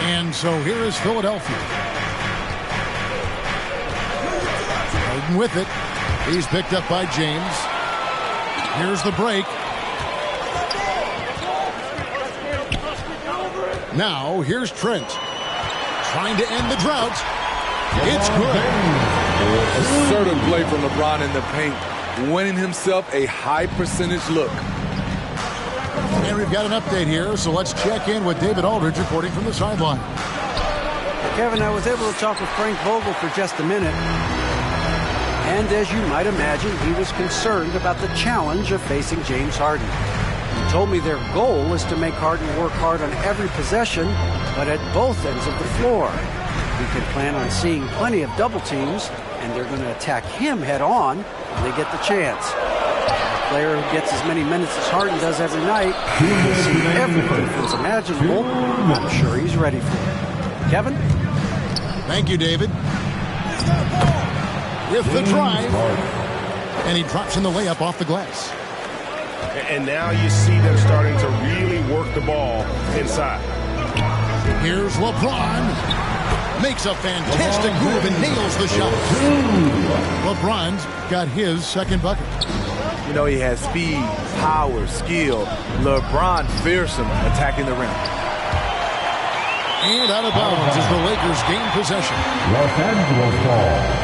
And so here is Philadelphia. Harden with it. He's picked up by James. Here's the break. Now here's Trent. Trying to end the drought. It's good. Assertive play from LeBron in the paint, winning himself a high percentage look. And we've got an update here, so let's check in with David Aldridge reporting from the sideline. Kevin, I was able to talk with Frank Vogel for just a minute. And as you might imagine, he was concerned about the challenge of facing James Harden. He told me their goal is to make Harden work hard on every possession, but at both ends of the floor. We can plan on seeing plenty of double teams, and they're going to attack him head on when they get the chance. A player who gets as many minutes as Harden does every night will see every defense imaginable. I'm sure he's ready for it. Kevin? Thank you, David. With the drive, and he drops in the layup off the glass. And now you see them starting to really work the ball inside. Here's LeBron. Makes a fantastic move and nails the shot. LeBron's got his second bucket. You know, he has speed, power, skill. LeBron fearsome attacking the rim. And out of bounds as the Lakers gain possession. Los Angeles ball.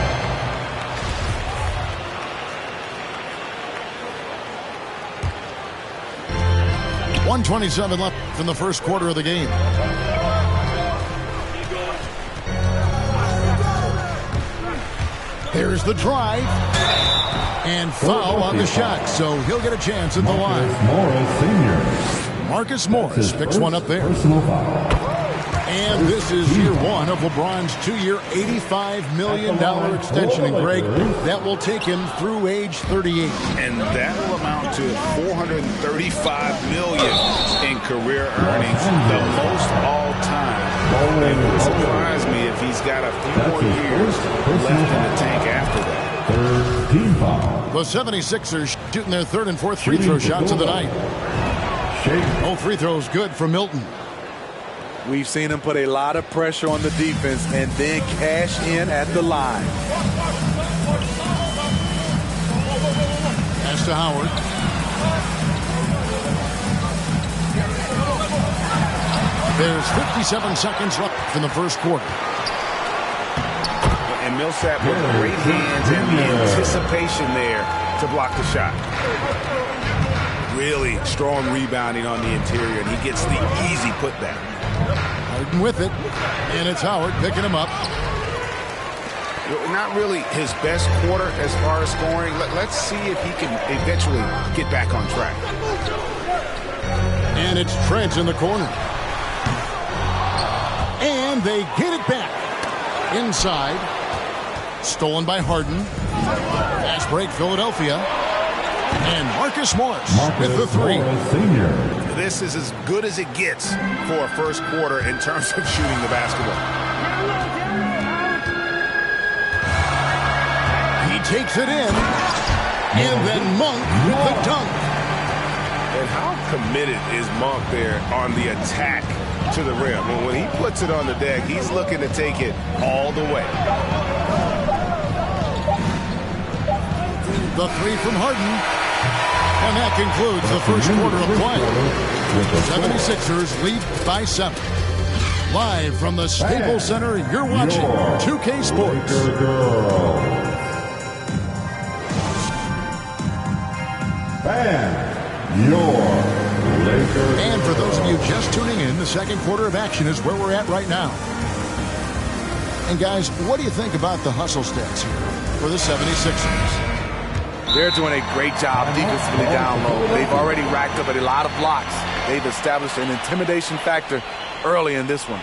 1:27 left in the first quarter of the game. There's the drive. And foul on the shot, so he'll get a chance at the line. Marcus Morris picks one up there. And this is year one of LeBron's two-year, $85 million extension. And Greg, that will take him through age 38. And that will amount to $435 million in career earnings, the most all time. It would surprise me if he's got a few more years left in the tank after that. 13 foul. The 76ers shooting their third and fourth free throw shots of the night. No free throws good for Milton. We've seen him put a lot of pressure on the defense and then cash in at the line. Pass to Howard. There's 57 seconds left in the first quarter. And Millsap with great hands and the anticipation there to block the shot. Really strong rebounding on the interior, and he gets the easy putback. Harden with it, and it's Howard picking him up. Not really his best quarter as far as scoring. Let's see if he can eventually get back on track. And it's Trent in the corner. And they get it back. Inside. Stolen by Harden. Fast break, Philadelphia. And Marcus Morris with the three. This is as good as it gets for a first quarter in terms of shooting the basketball. He takes it in. And then Monk with the dunk. And how committed is Monk there on the attack to the rim? And when he puts it on the deck, he's looking to take it all the way. The three from Harden. And that concludes the first quarter of play. The 76ers lead by 7. Live from the Staples Center, you're watching 2K Sports. And for those of you just tuning in, the second quarter of action is where we're at right now. And guys, what do you think about the hustle stats here for the 76ers? They're doing a great job defensively down low. They've already racked up a lot of blocks. They've established an intimidation factor early in this one.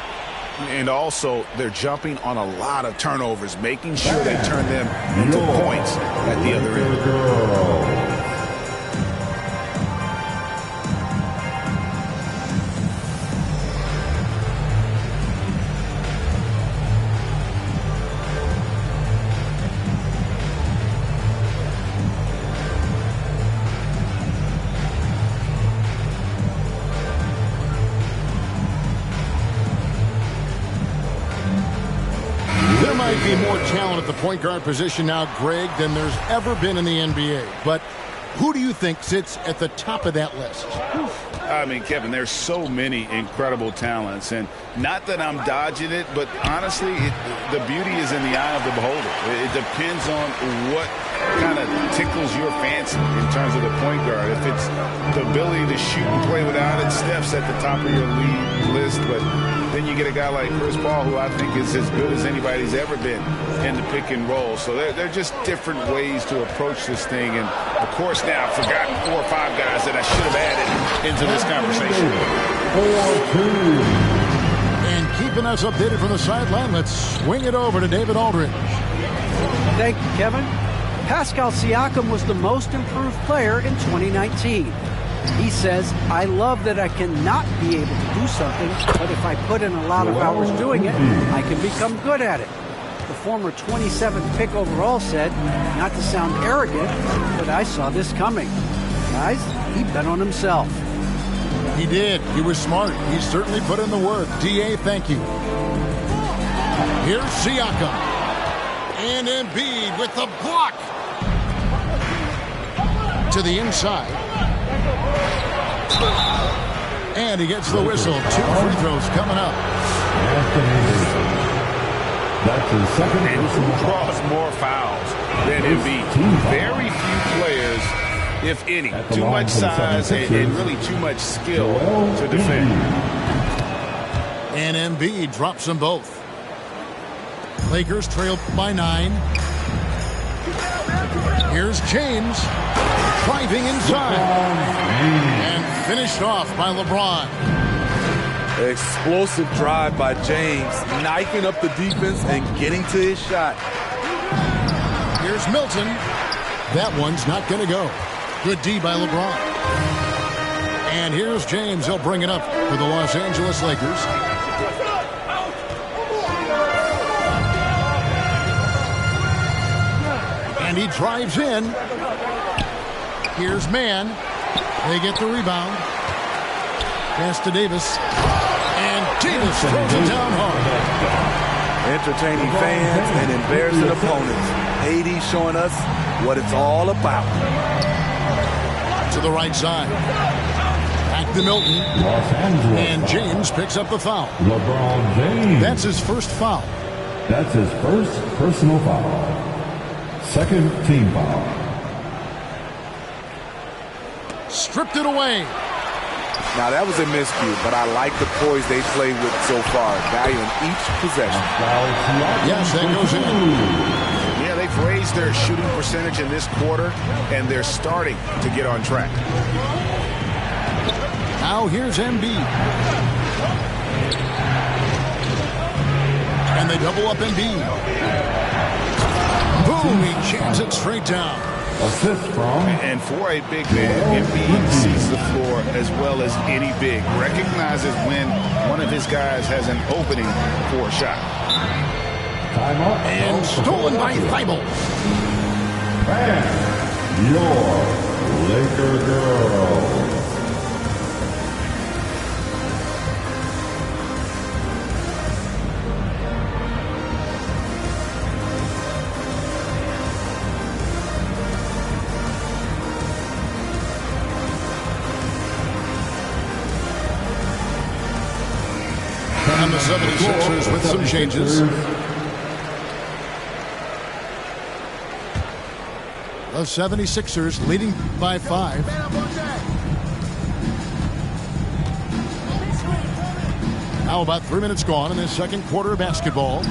And also, they're jumping on a lot of turnovers, making sure they turn them into points at the other end. might be more talent at the point guard position now, Greg, than there's ever been in the NBA. But who do you think sits at the top of that list? I mean, Kevin, there's so many incredible talents, and not that I'm dodging it, but honestly, the beauty is in the eye of the beholder. It depends on what kind of tickles your fancy in terms of the point guard. If it's the ability to shoot and play without it, Steph's at the top of your league list, but then you get a guy like Chris Paul, who I think is as good as anybody's ever been in the pick and roll. So they're just different ways to approach this thing. And, of course, now I've forgotten 4 or 5 guys that I should have added into this conversation. 4-2. And keeping us updated from the sideline, let's swing it over to David Aldridge. Thank you, Kevin. Pascal Siakam was the most improved player in 2019. He says, I love that I cannot be able to do something, but if I put in a lot of hours doing it, I can become good at it. The former 27th pick overall said, not to sound arrogant, but I saw this coming. Guys, he bet on himself. He did. He was smart. He certainly put in the work. D.A., thank you. Here's Siakam. And Embiid with the block. To the inside. And he gets the whistle. 2 free throws coming up. That's his second. And who draws more fouls than Embiid? Very few players, if any. Too much size and really too much skill to defend. And Embiid drops them both. Lakers trail by 9. Here's James. Driving inside. And finished off by LeBron. Explosive drive by James, knifing up the defense and getting to his shot. Here's Milton. That one's not going to go. Good D by LeBron. And here's James. He'll bring it up for the Los Angeles Lakers. And he drives in. Here's Mann. They get the rebound. Pass to Davis. And Davis throws it down hard. Entertaining fans and embarrassing opponents. AD showing us what it's all about. To the right side. Back to Milton. Los Angeles. And James picks up the foul. LeBron James. That's his first foul. That's his first personal foul. Second team foul. Stripped it away. Now, that was a miscue, but I like the poise they played with so far, valuing each possession. Yes, that goes in. Yeah, they've raised their shooting percentage in this quarter, and they're starting to get on track. Now here's Embiid. And they double up Embiid. Boom, he jams it straight down. Assist from. And for a big man, Embiid sees the floor as well as any big. Recognizes when one of his guys has an opening for a shot. Timeout. And stolen by Thibault. And your Laker girls. And the 76ers with some changes. The 76ers leading by 5. Now about 3 minutes gone in this second quarter of basketball.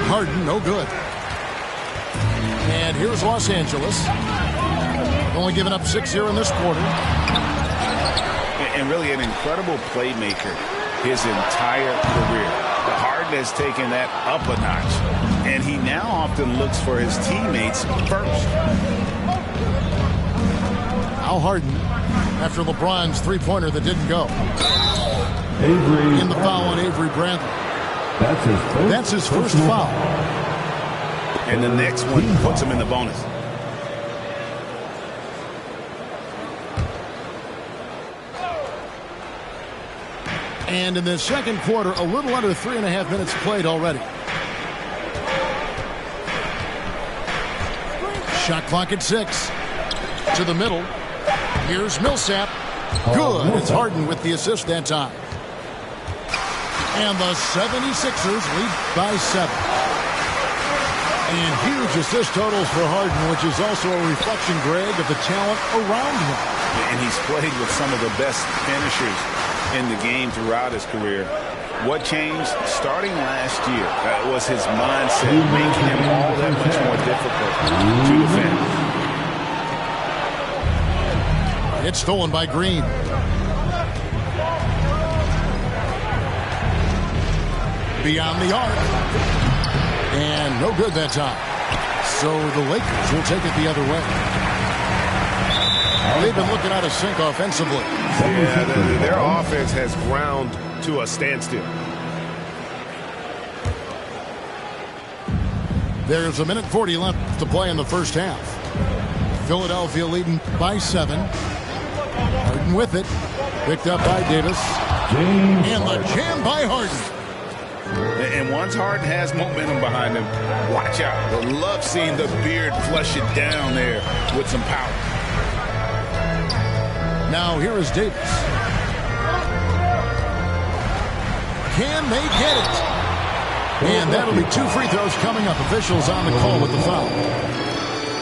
Harden, no good. And here's Los Angeles. Only giving up 6 here in this quarter. And really an incredible playmaker his entire career. The Harden has taken that up a notch, and he now often looks for his teammates first. Al Harden, after LeBron's three-pointer that didn't go. Avery. In the foul on Avery Bradley. That's his first foul. And the next one puts him in the bonus. And in the second quarter, a little under 3.5 minutes played already. Shot clock at 6. To the middle. Here's Millsap. Good. It's Harden with the assist that time. And the 76ers lead by 7. And huge assist totals for Harden, which is also a reflection, Greg, of the talent around him. And he's played with some of the best finishers in the game throughout his career. What changed starting last year was his mindset, making him all that much more difficult to defend. It's stolen by Green. Beyond the arc. And no good that time. So the Lakers will take it the other way. They've been looking out of sync offensively. Yeah, their offense has ground to a standstill. There's a minute 40 left to play in the first half. Philadelphia leading by 7. Harden with it. Picked up by Davis. And the jam by Harden. And once Harden has momentum behind him, watch out. I love seeing the beard flush it down there with some power. Now here is Davis. Can they get it? And that'll be 2 free throws coming up. Officials on the call with the foul.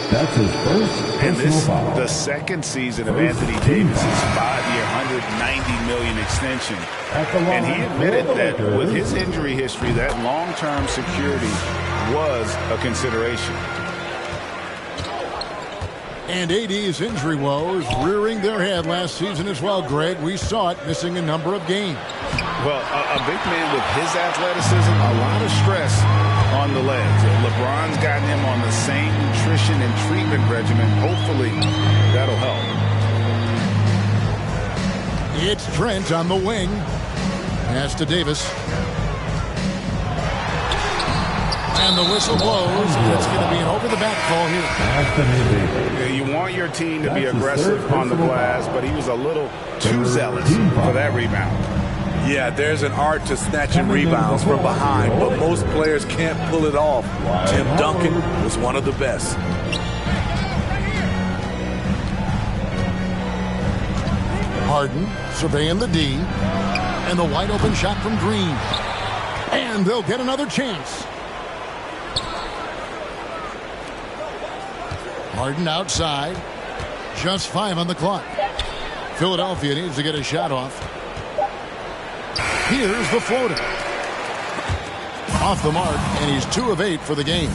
That's his first And personal this foul. the second season of Anthony Davis' 5-year, $190 million extension. And he admitted that with his injury history, that long-term security was a consideration. And AD's injury woes rearing their head last season as well, Greg. We saw it, missing a number of games. Well, a big man with his athleticism, a lot of stress on the legs. LeBron's gotten him on the same nutrition and treatment regimen. Hopefully, that'll help. It's Trent on the wing. Pass to Davis. And the whistle blows. It's going to be an over-the-back call here. You want your team to be aggressive on the glass, but he was a little too zealous for that rebound. Yeah, there's an art to snatching rebounds from behind, but most players can't pull it off. Tim Duncan was one of the best. Harden surveying the D. And the wide open shot from Green. And they'll get another chance. Harden outside. Just 5 on the clock. Philadelphia needs to get a shot off. Here's the floater. Off the mark, and he's 2 of 8 for the game.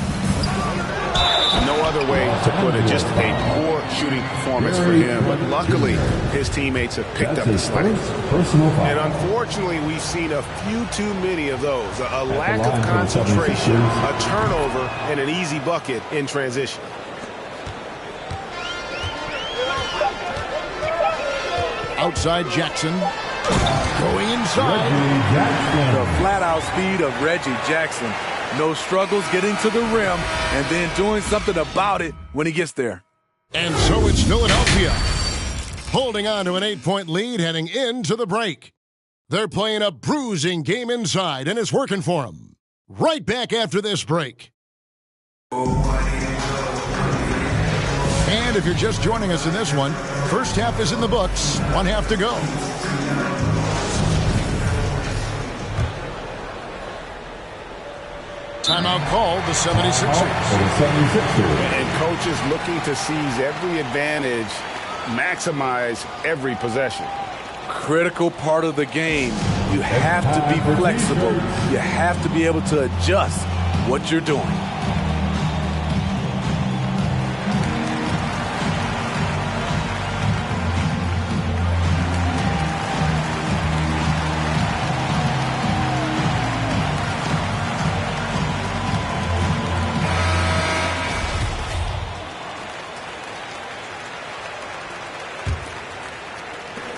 No other way to put it, just a poor shooting performance for him. But luckily, his teammates have picked up the slack. And unfortunately, we've seen a few too many of those. A lack of concentration, a turnover, and an easy bucket in transition. Outside Jackson. Going inside. The flat-out speed of Reggie Jackson. No struggles getting to the rim and then doing something about it when he gets there. And so it's Philadelphia holding on to an 8-point lead heading into the break. They're playing a bruising game inside, and it's working for them. Right back after this break. And if you're just joining us in this one, first half is in the books. 1 half to go. Timeout called the 76ers. And coaches looking to seize every advantage, maximize every possession. Critical part of the game. You have to be flexible. You have to be able to adjust what you're doing.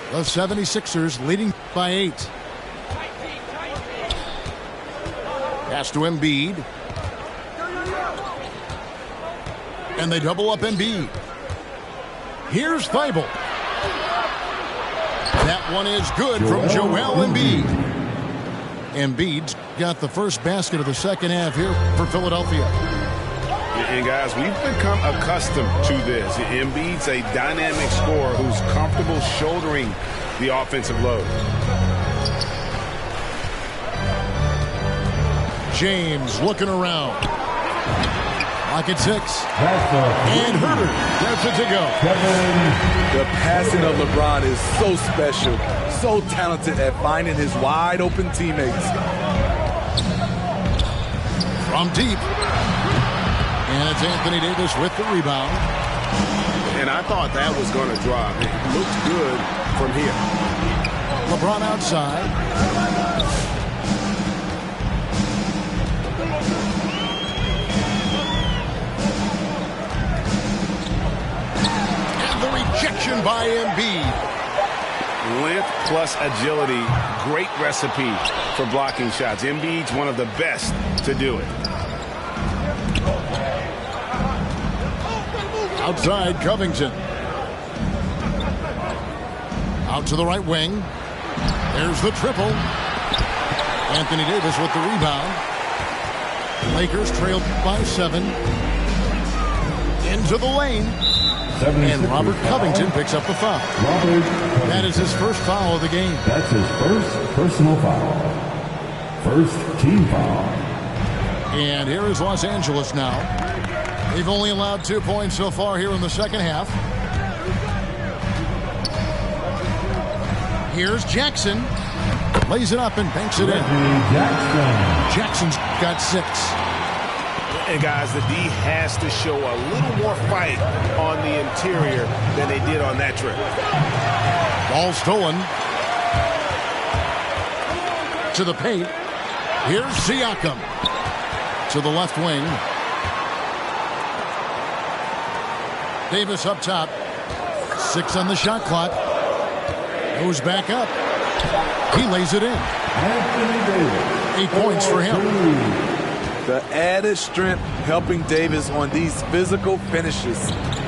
The 76ers leading by 8. Pass to Embiid. And they double up Embiid. Here's Thibault. That one is good from Joel Embiid. Embiid's got the first basket of the second half here for Philadelphia. And guys, we've become accustomed to this. Embiid's a dynamic scorer who's comfortable shouldering the offensive load. James looking around. Lock at 6. And Herter gets it to go. The passing of LeBron is so special, so talented at finding his wide open teammates. From deep. And it's Anthony Davis with the rebound. And I thought that was going to drop. It looked good from here. LeBron outside. Rejection by Embiid. Length plus agility, great recipe for blocking shots. Embiid's one of the best to do it. Outside, Covington. Out to the right wing. There's the triple. Anthony Davis with the rebound. Lakers trailed by 7. Into the lane. And Robert Covington picks up the foul. That is his first foul of the game. That's his first personal foul. First team foul. And here is Los Angeles now. They've only allowed 2 points so far here in the second half. Here's Jackson. Lays it up and banks it in. Jackson's got 6. And guys, the D has to show a little more fight on the interior than they did on that trip. Ball stolen. To the paint. Here's Siakam. To the left wing. Davis up top. 6 on the shot clock. Goes back up. He lays it in. 8 points for him. The added strength helping Davis on these physical finishes.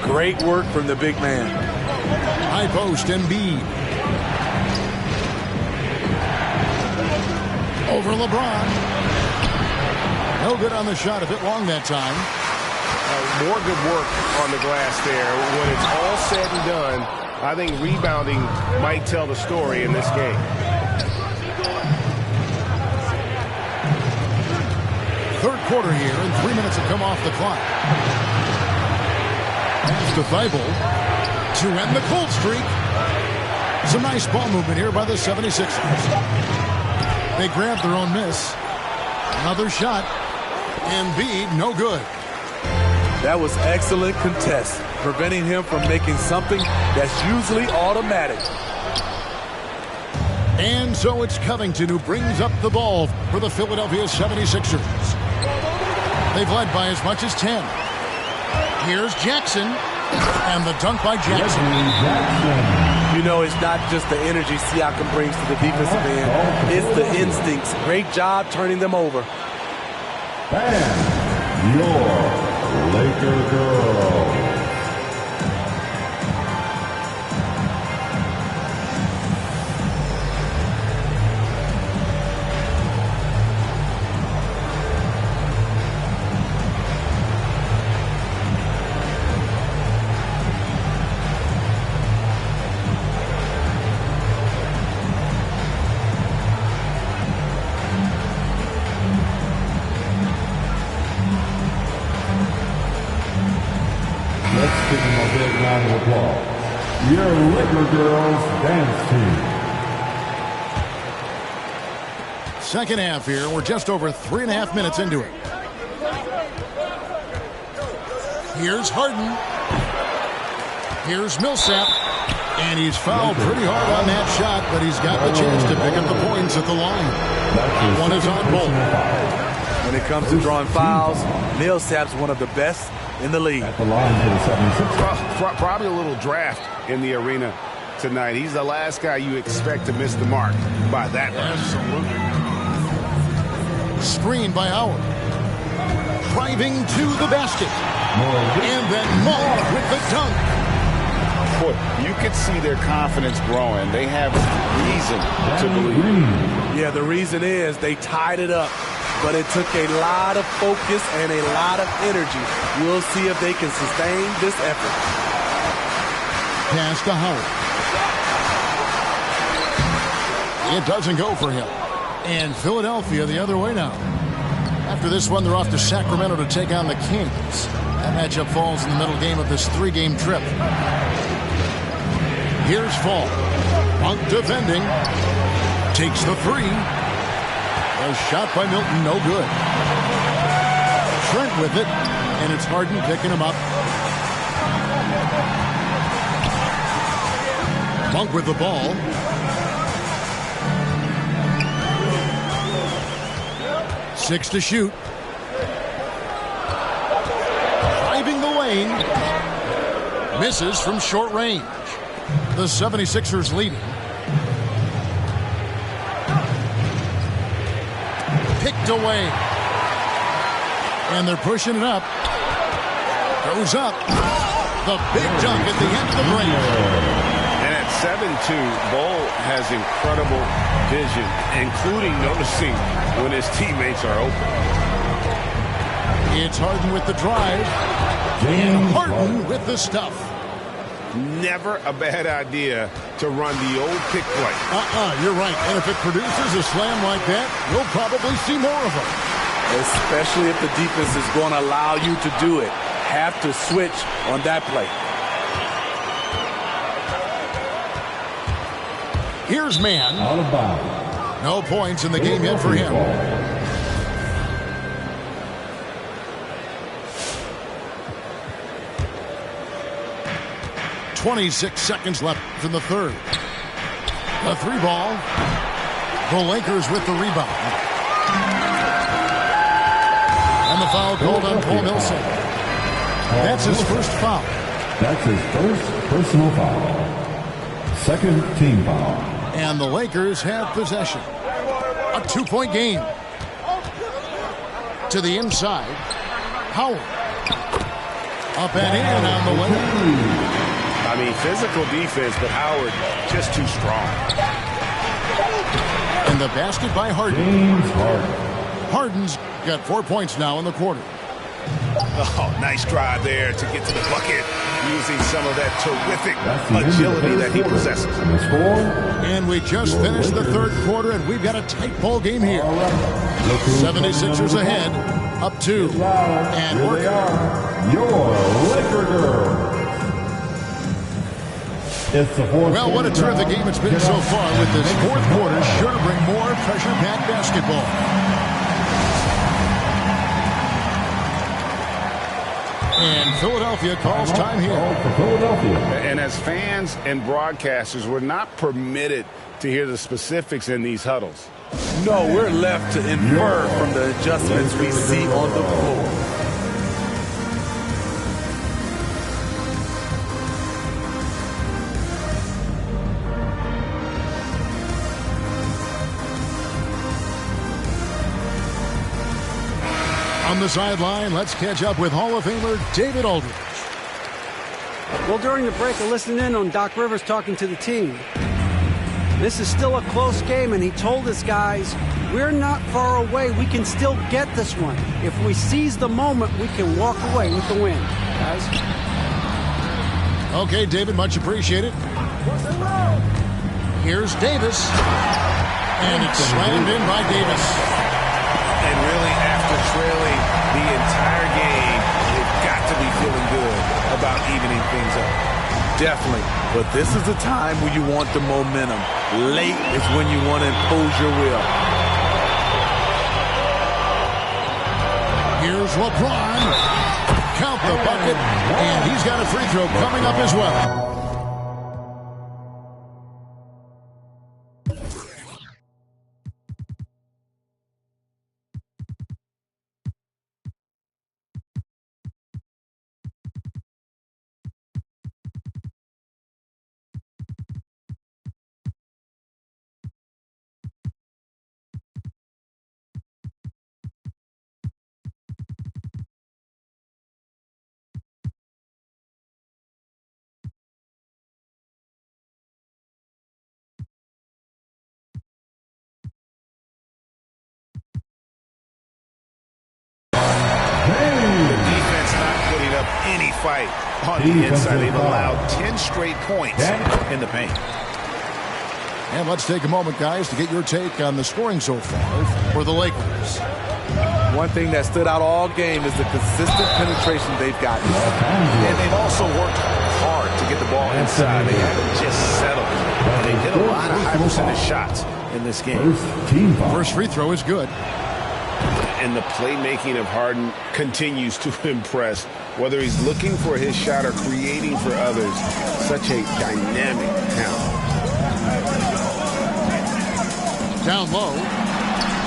Great work from the big man. High post, Embiid. Over LeBron. No good on the shot, a bit long that time. More good work on the glass there. When it's all said and done, I think rebounding might tell the story in this game. Third quarter here, and 3 minutes have come off the clock. Pass to Thibault to end the cold streak. Some nice ball movement here by the 76ers. They grab their own miss. Another shot. Embiid, no good. That was excellent contest, preventing him from making something that's usually automatic. And so it's Covington who brings up the ball for the Philadelphia 76ers. They've led by as much as 10. Here's Jackson. And the dunk by Jackson. You know, it's not just the energy Siakam brings to the defensive end. It's the instincts. Great job turning them over. Bam! Your Laker girl. Your Laker girls dance team. Second half here. We're just over 3.5 minutes into it. Here's Harden. Here's Millsap. And he's fouled pretty hard on that shot, but he's got the chance to pick up the points at the line. That one is on Bolt. When it comes to drawing fouls, Millsap's one of the best in the league. At the line for the 76ers. Probably a little draft in the arena tonight. He's the last guy you expect to miss the mark by that much. Absolutely. Screen by Howard. Driving to the basket. And then Moore with the dunk. Boy, you could see their confidence growing. They have reason to believe. Yeah, the reason is they tied it up. but it took a lot of focus and a lot of energy. We'll see if they can sustain this effort. Pass to Howard. It doesn't go for him. And Philadelphia the other way now. After this one, they're off to Sacramento to take on the Kings. That matchup falls in the middle game of this 3-game trip. Here's Fall. Monk defending. Takes the 3. A shot by Milton, no good. Trent with it, and it's Harden picking him up. Monk with the ball. Six to shoot. Driving the lane. Misses from short range. The 76ers leading. Picked away. And they're pushing it up. Goes up. The big dunk at the end of the break. And at 7-2, Bol has incredible vision, including noticing when his teammates are open. It's Harden with the drive. And Harden with the stuff. Never a bad idea to run the old pick play. You're right. And if it produces a slam like that, you'll probably see more of them. Especially if the defense is going to allow you to do it. Have to switch on that play. Here's Mann. Out of bounds. No points in the game yet for him. 26 seconds left in the third. The 3 ball. The Lakers with the rebound. And the foul called on Paul Millsap. That's his first foul. That's his first personal foul. Second team foul. And the Lakers have possession. A 2-point game. To the inside. Howard. Up and in on the way. I mean, physical defense, but Howard just too strong. And the basket by Harden. James Harden. Harden's got 4 points now in the quarter. Oh, nice drive there to get to the bucket, using some of that terrific agility that he possesses. And the score? And we just finished the third quarter, and we've got a tight ball game here. 76ers ahead, up 2. And here they are, your Laker girls. It's the fourth. Well, what a terrific game it's been so far, with this fourth quarter sure to bring more pressure-packed basketball. And Philadelphia calls time here. For Philadelphia. And as fans and broadcasters, we're not permitted to hear the specifics in these huddles. No, we're left to infer from the adjustments we see on the floor. On the sideline, let's catch up with Hall of Famer David Aldridge. Well, during the break, I listened in on Doc Rivers talking to the team. This is still a close game, and he told his guys, we're not far away. We can still get this one. If we seize the moment, we can walk away with the win. Guys? Okay, David, much appreciated. Here's Davis. And it's slammed in by Davis. And really, after trailing the entire game, they've got to be feeling good about evening things up. Definitely. But this is the time when you want the momentum. Late is when you want to impose your will. Here's LeBron. Count the bucket. And he's got a free throw coming up as well. any fight on the inside. They've allowed 10 straight points in the paint. And let's take a moment, guys, to get your take on the scoring so far for the Lakers. One thing that stood out all game is the consistent penetration they've gotten. And they've also worked hard to get the ball inside. They haven't just settled. And they hit a lot of high percentage shots in this game. First free throw is good. And the playmaking of Harden continues to impress. Whether he's looking for his shot or creating for others, such a dynamic talent. Down low.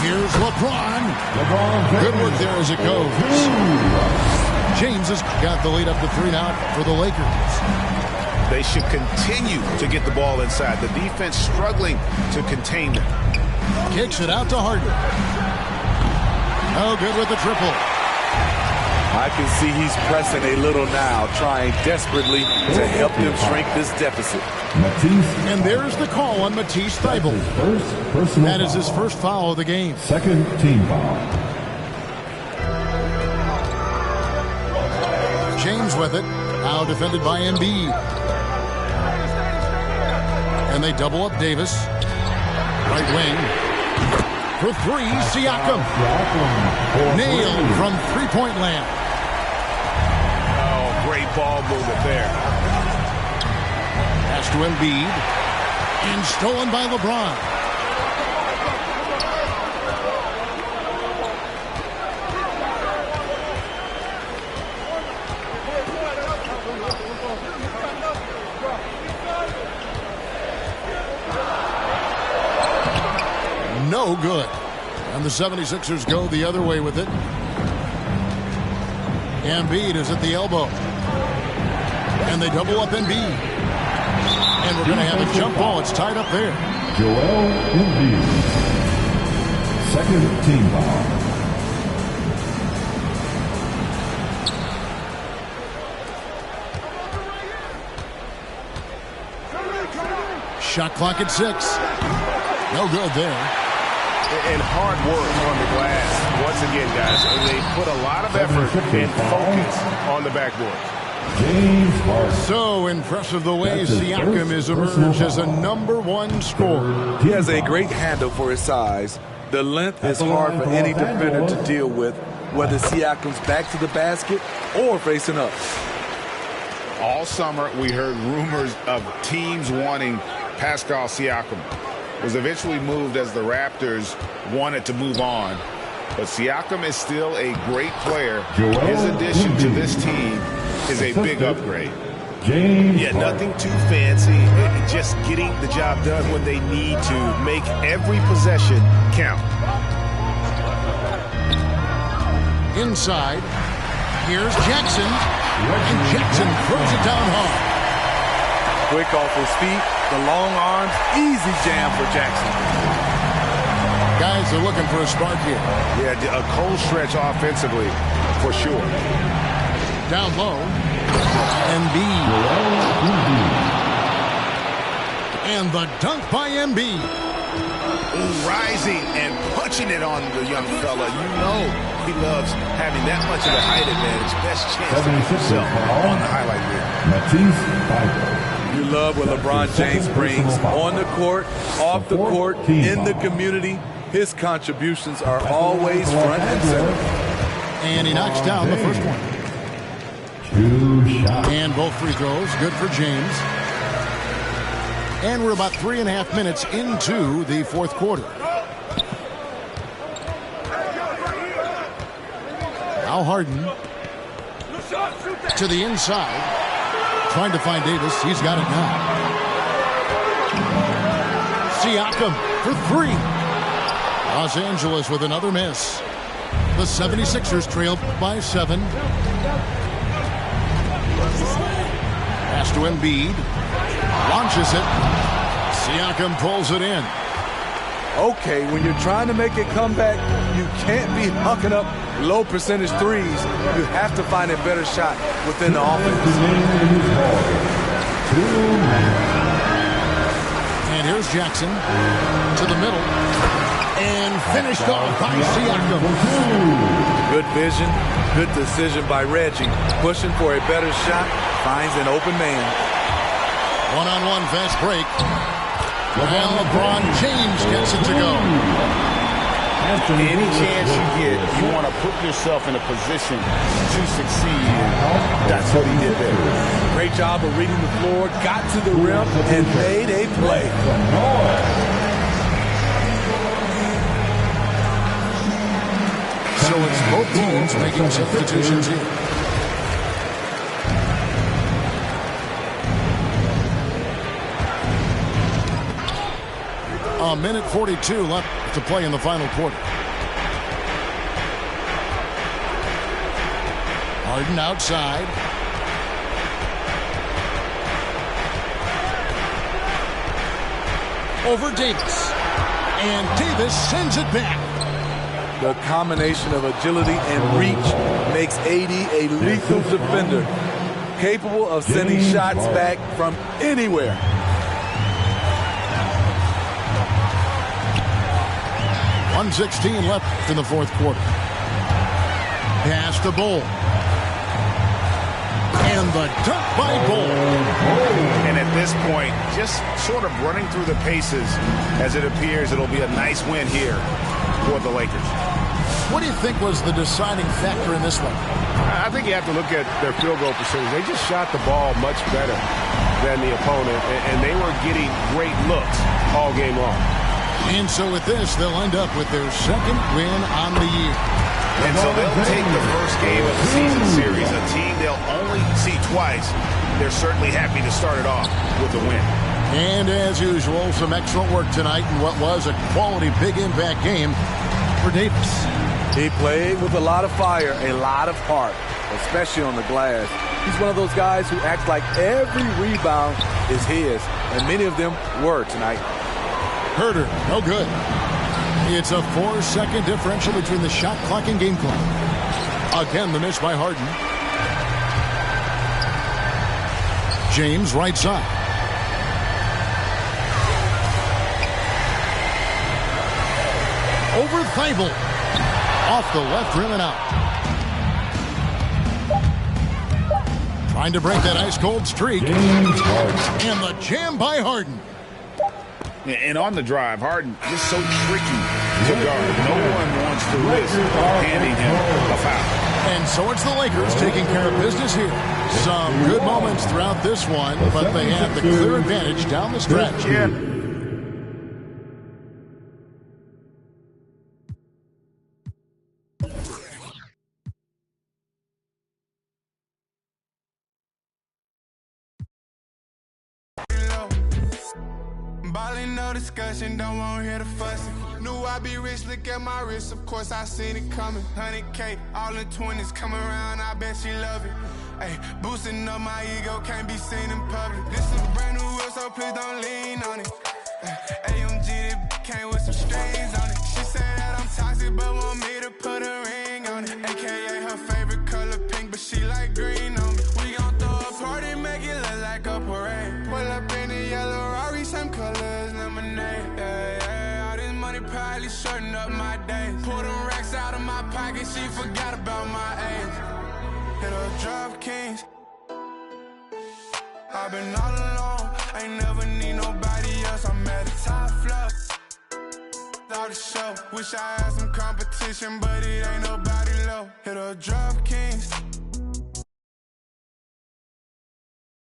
Here's LeBron. Good work there as it goes. James has got the lead up to 3 now for the Lakers. They should continue to get the ball inside. The defense struggling to contain them. Kicks it out to Harden. Oh, good with the triple. I can see he's pressing a little now, trying desperately to help them shrink this deficit. And there's the call on Matisse Thybulle. That is his first foul of the game. Second team foul. James with it. Now defended by Embiid. And they double up Davis. Right wing. For 3, Siakam. Nailed from three-point land. Oh, great ball movement there. Pass to Embiid. And stolen by LeBron. No good. And the 76ers go the other way with it. Embiid is at the elbow. And they double up Embiid. And we're going to have a jump ball. It's tied up there. Joel Embiid. Second team foul. Shot clock at 6. No good there. And hard work on the glass. Once again, guys, they put a lot of effort and focus on the backboard. James Harden. So impressive the way Siakam has emerged as a #1 scorer. He has a great handle for his size. The length is hard for any defender to deal with, whether Siakam's back to the basket or facing up. All summer, we heard rumors of teams wanting Pascal Siakam. Was eventually moved as the Raptors wanted to move on. But Siakam is still a great player. His addition to this team is a big upgrade. Yeah, nothing too fancy. Just getting the job done when they need to. Make every possession count. Inside. Here's Jackson. And Jackson throws it down hard. Quick off his feet, the long arms, easy jam for Jackson. Guys are looking for a spark here. Yeah, a cold stretch offensively, for sure. Down low. Embiid. And the dunk by Embiid. Rising and punching it on the young fella. You know he loves having that much of a height advantage. Best chance to get himself on the highlight reel. Matisse Thybulle. You love what LeBron James brings on the court, off the court, in the community. His contributions are always front and center. And he knocks down the first one. 2 shots. And both free throws, good for James. And we're about 3.5 minutes into the fourth quarter. Now Harden to the inside. Trying to find Davis. He's got it now. Siakam for 3. Los Angeles with another miss. The 76ers trail by 7. Pass to Embiid. Launches it. Siakam pulls it in. Okay, when you're trying to make a comeback, you can't be hucking up low percentage threes. You have to find a better shot within the offense. And here's Jackson to the middle. And finished off by Siakam. Good vision, good decision by Reggie. Pushing for a better shot, finds an open man. One-on-one fast break. And LeBron James gets it to go. Any chance you get, you want to put yourself in a position to succeed. And that's what he did there. Great job of reading the floor, got to the rim, and made a play. So it's both teams making substitutions here. A minute 42 left to play in the final quarter. Harden outside. Over Davis. And Davis sends it back. The combination of agility and reach makes AD a lethal defender, capable of sending shots back from anywhere. .116 left in the fourth quarter. Pass to Bull. And the dunk by Bull. And at this point, just sort of running through the paces as it appears it'll be a nice win here for the Lakers. What do you think was the deciding factor in this one? I think you have to look at their field goal percentage. They just shot the ball much better than the opponent, and they were getting great looks all game long. And so with this, they'll end up with their second win on the year. And so they'll take the first game of the season series, a team they'll only see twice. They're certainly happy to start it off with a win. And as usual, some excellent work tonight in what was a quality big impact game for Davis. He played with a lot of fire, a lot of heart, especially on the glass. He's one of those guys who acts like every rebound is his, and many of them were tonight. Herter, no good. It's a 4-second differential between the shot clock and game clock. Again, the miss by Harden. James, right side. Over Thibault. Off the left rim and out. Trying to break that ice-cold streak. And the jam by Harden. And on the drive, Harden just so tricky to guard. No one wants to risk handing him a foul. And so it's the Lakers taking care of business here. Some good moments throughout this one, but they have the clear advantage down the stretch. Yeah. Ballin', no discussion, don't want to hear the fussing. Knew I'd be rich, look at my wrist, of course I seen it coming. 100K, all in 20s, come around, I bet she love it. Ay, boosting up my ego, can't be seen in public. This is a brand new wheel, so please don't lean on it. AMG, this came with some strings on it. She said that I'm toxic, but want me to put a ring on it. AKA her favorite color pink, but she like green on me. We gon' throw a party, make it look like a parade. Pull up in the yellow Rari, same color as lemonade. Yeah, yeah, all this money probably shorten up my days. Pull them racks out of my pocket, she forgot about my age. Hit her drop kings. I've been all alone, ain't never need nobody else. I'm at the top floor. Out the show, wish I had some competition, but it ain't nobody low. Hit her drop kings.